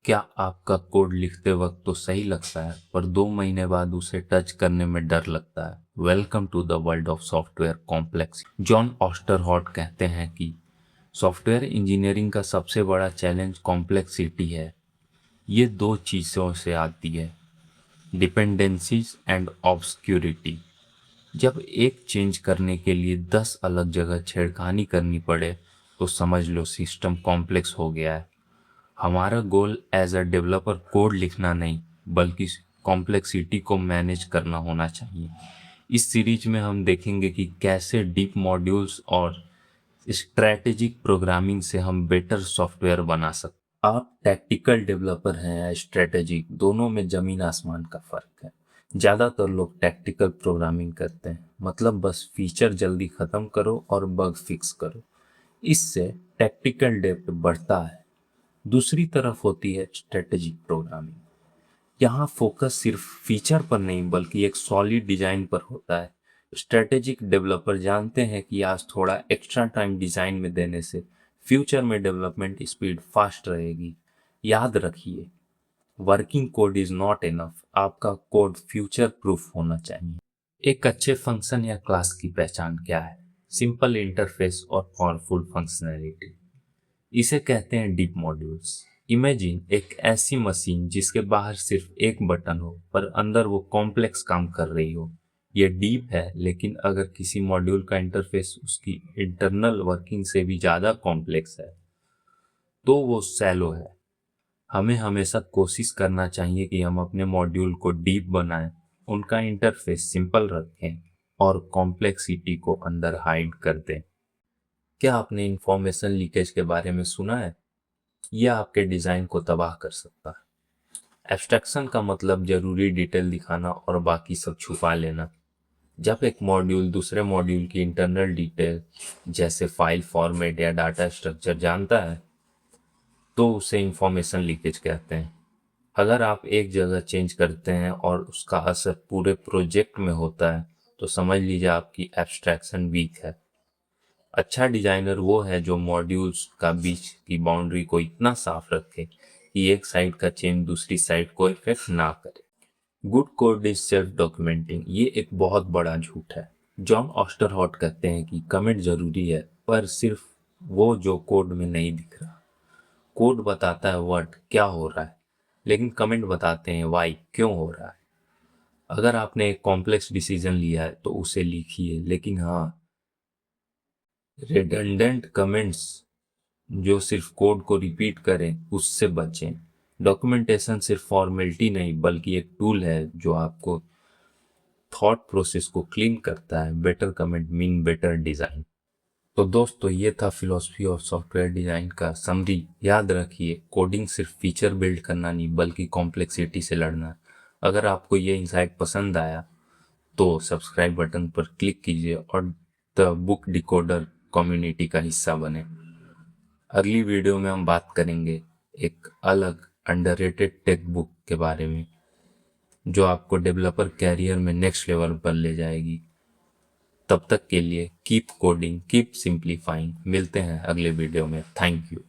क्या आपका कोड लिखते वक्त तो सही लगता है पर 2 महीने बाद उसे टच करने में डर लगता है? Welcome to the world of software complex. John Ousterhout कहते हैं कि सॉफ्टवेयर इंजीनियरिंग का सबसे बड़ा चैलेंज कॉम्प्लेक्सिटी है। ये दो चीज़ों से आती है, डिपेंडेंसीज एंड ऑब्सक्यूरिटी। जब एक चेंज करने के लिए 10 अलग जगह छेड़खानी करनी पड़े तो समझ लो सिस्टम कॉम्प्लेक्स हो गया है। हमारा goal as a developer code लिखना नहीं बल्कि कॉम्प्लेक्सिटी को मैनेज करना होना चाहिए। इस सीरीज में हम देखेंगे कि कैसे डीप मॉड्यूल्स और स्ट्रैटेजिक प्रोग्रामिंग से हम बेटर सॉफ्टवेयर बना सकते। आप टैक्टिकल डेवलपर हैं या स्ट्रैटेजिक, दोनों में जमीन आसमान का फर्क है। ज़्यादातर लोग टैक्टिकल प्रोग्रामिंग करते हैं, मतलब बस फीचर जल्दी ख़त्म करो और बग फिक्स करो। इससे टैक्टिकल डेप्थ बढ़ता है। दूसरी तरफ होती है स्ट्रेटेजिक प्रोग्रामिंग। यहाँ फोकस सिर्फ फीचर पर नहीं बल्कि एक सॉलिड डिजाइन पर होता है। स्ट्रेटेजिक डेवलपर जानते हैं कि आज थोड़ा एक्स्ट्रा टाइम डिजाइन में देने से फ्यूचर में डेवलपमेंट स्पीड फास्ट रहेगी। याद रखिए, working code is not enough, आपका कोड फ्यूचर प्रूफ होना चाहिए। एक अच्छे फंक्शन या क्लास की पहचान क्या है? सिंपल इंटरफेस और पावरफुल फंक्शनैलिटी। इसे कहते हैं डीप मॉड्यूल्स। इमेजिन एक ऐसी मशीन जिसके बाहर सिर्फ एक बटन हो पर अंदर वो कॉम्प्लेक्स काम कर रही हो। ये डीप है, लेकिन अगर किसी मॉड्यूल का इंटरफेस उसकी इंटरनल वर्किंग से भी ज़्यादा कॉम्प्लेक्स है तो वो सैलो है। हमें हमेशा कोशिश करना चाहिए कि हम अपने मॉड्यूल को डीप बनाएं, उनका इंटरफेस सिंपल रखें और कॉम्प्लेक्सिटी को अंदर हाइड कर दें। क्या आपने इंफॉर्मेशन लीकेज के बारे में सुना है? यह आपके डिज़ाइन को तबाह कर सकता है। एब्स्ट्रैक्शन का मतलब जरूरी डिटेल दिखाना और बाकी सब छुपा लेना। जब एक मॉड्यूल दूसरे मॉड्यूल की इंटरनल डिटेल जैसे फाइल फॉर्मेट या डाटा स्ट्रक्चर जानता है तो उसे इंफॉर्मेशन लीकेज कहते हैं। अगर आप एक जगह चेंज करते हैं और उसका असर पूरे प्रोजेक्ट में होता है तो समझ लीजिए आपकी एब्स्ट्रैक्शन वीक है। अच्छा डिजाइनर वो है जो मॉड्यूल्स का बीच की बाउंड्री को इतना साफ रखे कि एक साइड का चेंज दूसरी साइड को इफेक्ट ना करे। Good code is self documenting, ये एक बहुत बड़ा झूठ है। जॉन ऑस्टरहॉट कहते हैं कि कमेंट जरूरी है पर सिर्फ वो जो कोड में नहीं दिख रहा। कोड बताता है व्हाट क्या हो रहा है, लेकिन कमेंट बताते हैं वाई क्यों हो रहा है। अगर आपने एक कॉम्प्लेक्स डिसीजन लिया है तो उसे लिखिए, लेकिन हाँ, रिडंडेंट कमेंट्स जो सिर्फ कोड को रिपीट करें उससे बचें। डॉक्यूमेंटेशन सिर्फ फॉर्मेलिटी नहीं बल्कि एक टूल है जो आपको थॉट प्रोसेस को क्लीन करता है। Better comment mean better design. तो दोस्तों, ये था फिलॉसफी ऑफ सॉफ्टवेयर डिजाइन का समरी। याद रखिए, कोडिंग सिर्फ फीचर बिल्ड करना नहीं बल्कि कॉम्प्लेक्सिटी से लड़ना। अगर आपको ये इंसाइट पसंद आया तो सब्सक्राइब बटन पर क्लिक कीजिए और द बुक डिकोडर कम्युनिटी का हिस्सा बने। अगली वीडियो में हम बात करेंगे एक अलग अंडररेटेड टेक बुक के बारे में जो आपको डेवलपर कैरियर में नेक्स्ट लेवल पर ले जाएगी। तब तक के लिए कीप कोडिंग, कीप सिंप्लीफाइंग। मिलते हैं अगले वीडियो में। Thank you.